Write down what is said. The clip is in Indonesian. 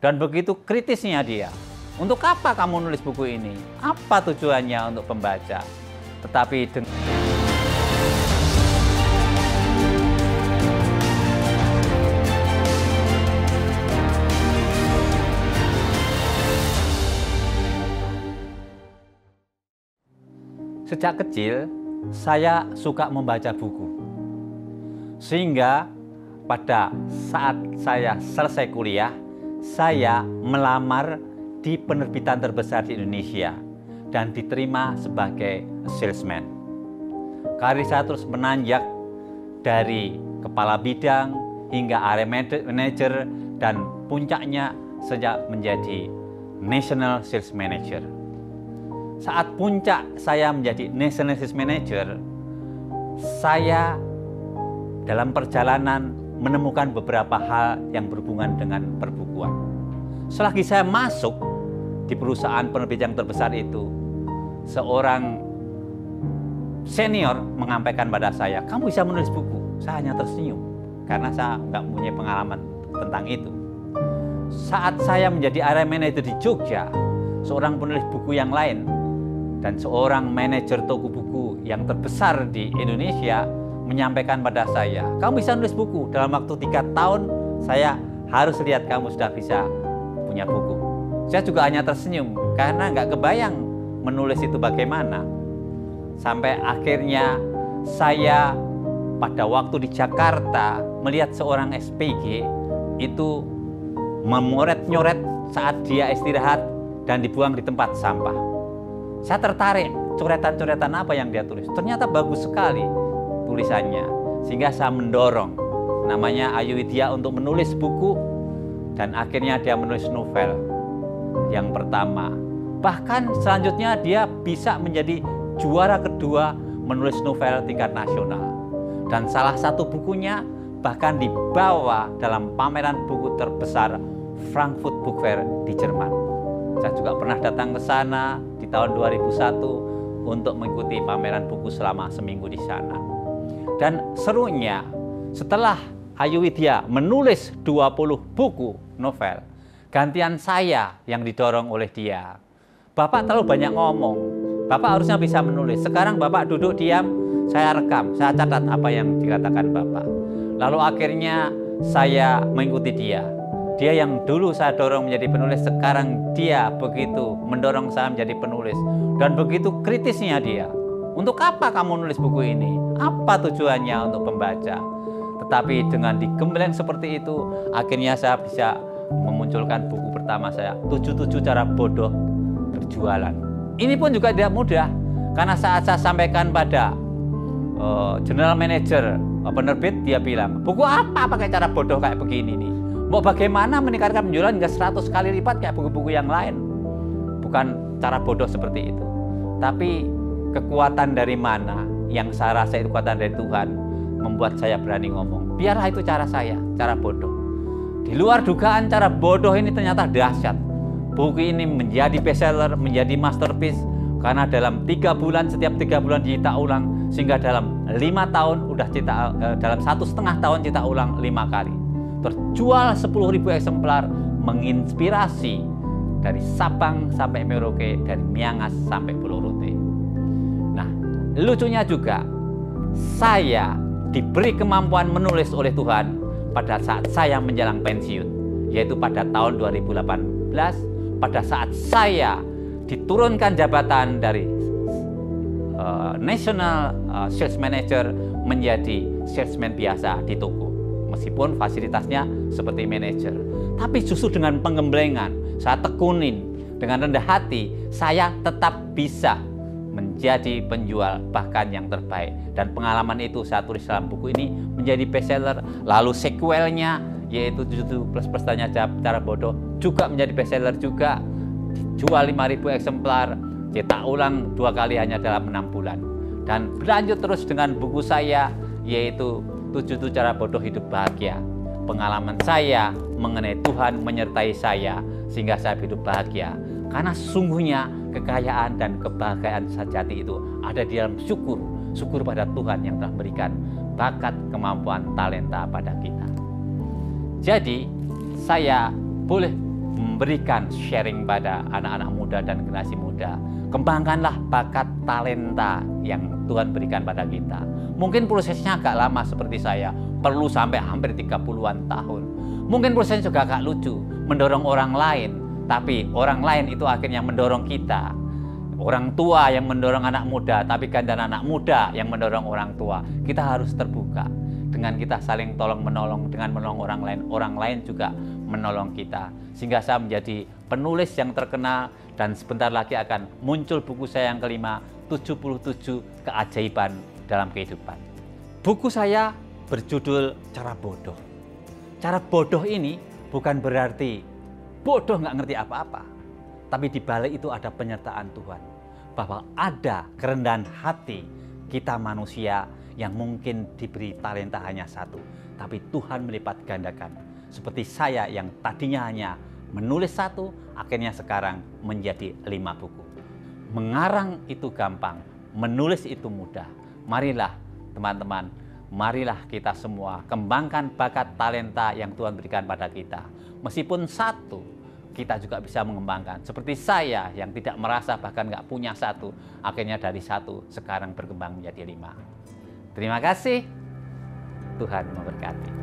Dan begitu kritisnya dia. Untuk apa kamu nulis buku ini? Apa tujuannya untuk pembaca? Tetapi sejak kecil, saya suka membaca buku. Sehingga pada saat saya selesai kuliah, saya melamar di penerbitan terbesar di Indonesia dan diterima sebagai salesman. Karir saya terus menanjak dari kepala bidang hingga area manager dan puncaknya sejak menjadi national sales manager. Saat puncak saya menjadi national sales manager, saya dalam perjalanan menemukan beberapa hal yang berhubungan dengan perbukuan. Selagi saya masuk di perusahaan penerbit yang terbesar itu, seorang senior menyampaikan pada saya, kamu bisa menulis buku. Saya hanya tersenyum, karena saya nggak punya pengalaman tentang itu. Saat saya menjadi area manager di Jogja, seorang penulis buku yang lain, dan seorang manajer toko buku yang terbesar di Indonesia menyampaikan pada saya, kamu bisa nulis buku. Dalam waktu 3 tahun, saya harus lihat kamu sudah bisa punya buku. Saya juga hanya tersenyum, karena nggak kebayang menulis itu bagaimana. Sampai akhirnya saya pada waktu di Jakarta melihat seorang SPG itu memoret-nyoret saat dia istirahat dan dibuang di tempat sampah. Saya tertarik, coretan-coretan apa yang dia tulis. Ternyata bagus sekali tulisannya, sehingga saya mendorong namanya Ayu Widya untuk menulis buku, dan akhirnya dia menulis novel yang pertama. Bahkan selanjutnya dia bisa menjadi juara kedua menulis novel tingkat nasional, dan salah satu bukunya bahkan dibawa dalam pameran buku terbesar Frankfurt Book Fair di Jerman. Saya juga pernah datang ke sana di tahun 2001 untuk mengikuti pameran buku selama seminggu di sana. Dan serunya, setelah Ayu Widya menulis 20 buku novel, gantian saya yang didorong oleh dia. Bapak terlalu banyak ngomong, Bapak harusnya bisa menulis. Sekarang Bapak duduk diam, saya rekam, saya catat apa yang dikatakan Bapak. Lalu akhirnya saya mengikuti dia. Dia yang dulu saya dorong menjadi penulis, sekarang dia begitu mendorong saya menjadi penulis. Dan begitu kritisnya dia. Untuk apa kamu nulis buku ini? Apa tujuannya untuk pembaca? Tetapi dengan digembleng seperti itu, akhirnya saya bisa memunculkan buku pertama saya, 77 Cara Bodoh Berjualan. Ini pun juga tidak mudah, karena saat saya sampaikan pada general manager penerbit, dia bilang, buku apa pakai cara bodoh kayak begini nih? Mau bagaimana meningkatkan penjualan hingga 100 kali lipat kayak buku-buku yang lain? Bukan cara bodoh seperti itu. Tapi kekuatan dari mana yang saya rasa itu kekuatan dari Tuhan membuat saya berani ngomong. Biarlah itu cara saya, cara bodoh. Di luar dugaan, cara bodoh ini ternyata dahsyat. Buku ini menjadi bestseller, menjadi masterpiece, karena dalam 3 bulan, setiap 3 bulan dicetak ulang, sehingga dalam 5 tahun dalam 1,5 tahun cetak ulang 5 kali. Terjual 10.000 eksemplar, menginspirasi dari Sabang sampai Merauke, dari Miangas sampai Pulau Rote. Nah, lucunya juga, saya diberi kemampuan menulis oleh Tuhan pada saat saya menjelang pensiun, yaitu pada tahun 2018, pada saat saya diturunkan jabatan dari National Sales Manager menjadi salesman biasa di toko. Meskipun fasilitasnya seperti manajer, tapi justru dengan penggemblengan, saya tekunin dengan rendah hati, saya tetap bisa menjadi penjual bahkan yang terbaik. Dan pengalaman itu saya tulis dalam buku ini menjadi bestseller. Lalu sequelnya, yaitu 77+ Tanya Cara Bodoh, juga menjadi bestseller juga, dijual 5.000 eksemplar, cetak ulang 2 kali hanya dalam 6 bulan. Dan berlanjut terus dengan buku saya, yaitu 77 Cara Bodoh Hidup Bahagia. Pengalaman saya mengenai Tuhan menyertai saya sehingga saya hidup bahagia. Karena sesungguhnya kekayaan dan kebahagiaan sejati itu ada di dalam syukur. Syukur pada Tuhan yang telah berikan bakat, kemampuan, talenta pada kita. Jadi saya boleh memberikan sharing pada anak-anak muda dan generasi muda. Kembangkanlah bakat talenta yang Tuhan berikan pada kita. Mungkin prosesnya agak lama seperti saya, perlu sampai hampir 30-an tahun. Mungkin prosesnya juga agak lucu, mendorong orang lain, tapi orang lain itu akhirnya mendorong kita. Orang tua yang mendorong anak muda, tapi gantian anak muda yang mendorong orang tua. Kita harus terbuka. Dengan kita saling tolong-menolong, dengan menolong orang lain juga menolong kita. Sehingga saya menjadi penulis yang terkenal, dan sebentar lagi akan muncul buku saya yang kelima, 77 Keajaiban dalam Kehidupan. Buku saya berjudul Cara Bodoh. Cara bodoh ini bukan berarti bodoh nggak ngerti apa-apa. Tapi di balik itu ada penyertaan Tuhan. Bahwa ada kerendahan hati kita manusia yang mungkin diberi talenta hanya satu. Tapi Tuhan melipat gandakan. Seperti saya yang tadinya hanya menulis satu, akhirnya sekarang menjadi 5 buku. Mengarang itu gampang, menulis itu mudah. Marilah teman-teman, marilah kita semua kembangkan bakat talenta yang Tuhan berikan pada kita. Meskipun satu, kita juga bisa mengembangkan. Seperti saya yang tidak merasa bahkan nggak punya satu, akhirnya dari satu sekarang berkembang menjadi 5. Terima kasih, Tuhan memberkati.